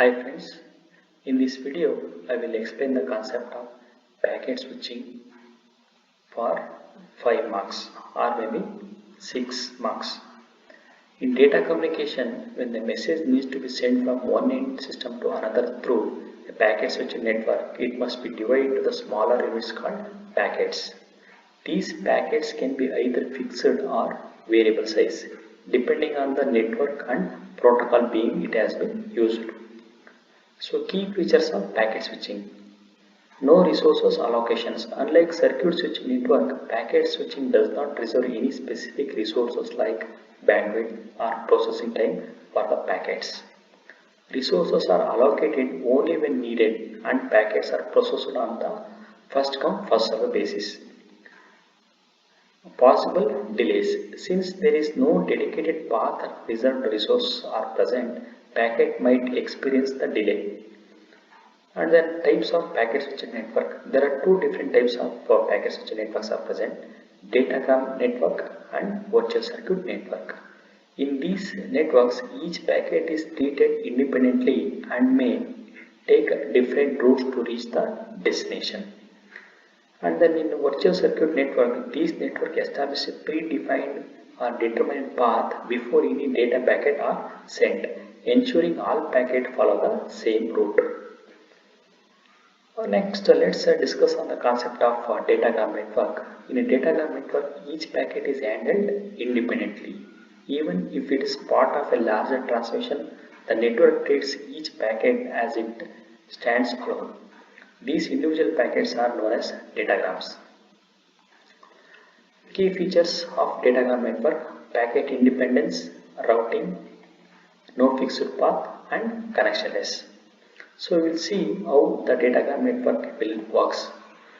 Hi friends, in this video I will explain the concept of packet switching for 5 marks or maybe 6 marks. In data communication, when the message needs to be sent from one end system to another through a packet switching network, it must be divided into the smaller units called packets. These packets can be either fixed or variable size depending on the network and protocol being it has been used. So key features of packet switching. No resources allocations. Unlike circuit switching network, packet switching does not reserve any specific resources like bandwidth or processing time for the packets. Resources are allocated only when needed and packets are processed on the first come first serve basis. Possible delays. Since there is no dedicated path or reserved resource are present, packet might experience the delay. And then types of packet switching network. There are two different types of packet switching networks are present: datacom network and virtual circuit network. In these networks, each packet is treated independently and may take different routes to reach the destination. And then in the virtual circuit network, these network establish a predefined or determined path before any data packet are sent, ensuring all packets follow the same route. Next, let's discuss on the concept of datagram network. In a datagram network, each packet is handled independently. Even if it is part of a larger transmission, the network treats each packet as it stands alone. These individual packets are known as datagrams. Key features of datagram network: packet independence, routing, no fixed path, and connectionless. So we will see how the datagram network will works.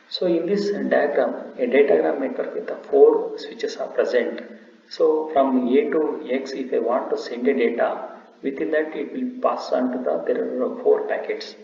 So in this diagram, a datagram network with the 4 switches are present. So from A to X, if I want to send a data, within that it will pass on to there are 4 packets.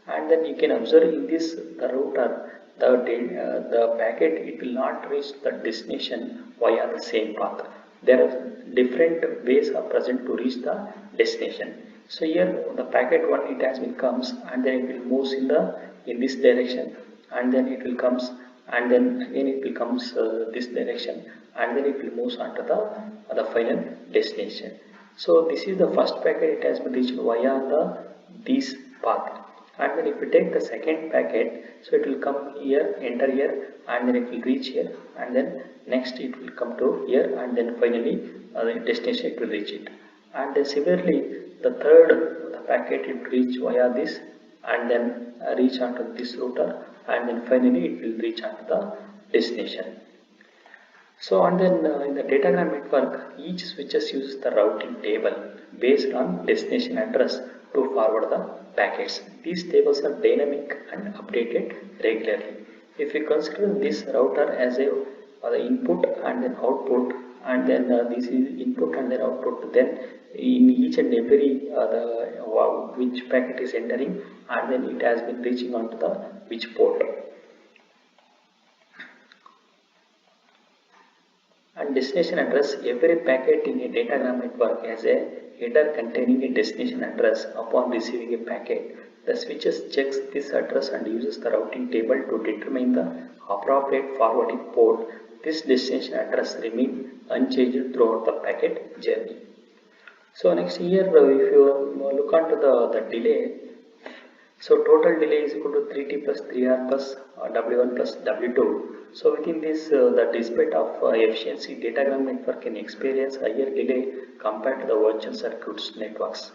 And then you can observe in this the router, the packet, it will not reach the destination via the same path. There are different ways are present to reach the destination. So here the packet 1 it has been comes and then it will moves in this direction, and then it will comes and then again it will comes this direction, and then it will moves on to the final destination. So this is the first packet, it has been reached via this path. And then if we take the second packet, so it will come here, enter here, and then it will reach here, and then next it will come to here, and then finally the destination it will reach it. And then similarly the third packet it will reach via this, and then reach onto this router, and then finally it will reach onto the destination. So and then in the datagram network, each switches uses the routing table based on destination address to forward the packets. These tables are dynamic and updated regularly. If we consider this router as a the input and then output, and then this is input and then output, then in each and every which packet is entering, and then it has been reaching onto the which port. And destination address: every packet in a datagram network has a header containing a destination address. Upon receiving a packet, the switches checks this address and uses the routing table to determine the appropriate forwarding port. This destination address remains unchanged throughout the packet journey. So next here, if you look onto the delay, so total delay is equal to 3t plus 3r plus w1 plus w2. So within this, the despite of efficiency, datagram network can experience higher delay compared to the virtual circuits networks.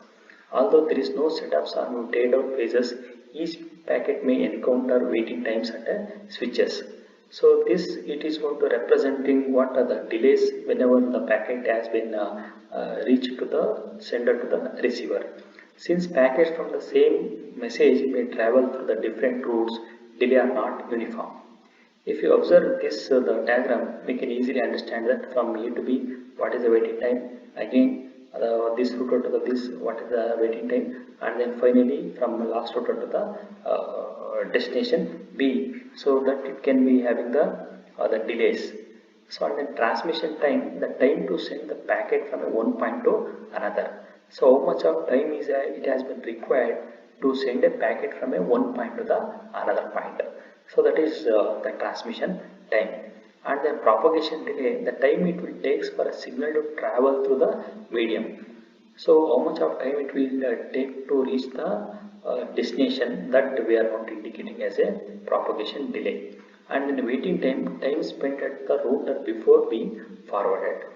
Although there is no setups or no trade out phases, each packet may encounter waiting times at switches. So this it is going to representing what are the delays whenever the packet has been reached to the sender to the receiver. Since packets from the same message may travel through the different routes, delay are not uniform. If you observe this the diagram, we can easily understand that from A to B, what is the waiting time, again this router to this, what is the waiting time, and then finally from the last router to the destination B, so that it can be having the delays. So and then transmission time, the time to send the packet from one point to another. So how much of time is it has been required to send a packet from a one point to the another point. So that is the transmission time. And then propagation delay, the time it will takes for a signal to travel through the medium. So how much of time it will take to reach the destination, that we are not indicating as a propagation delay. And then waiting time, time spent at the router before being forwarded.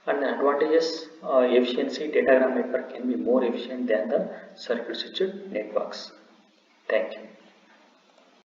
And the advantages, efficiency, datagram network can be more efficient than the circuit switched networks. Thank you.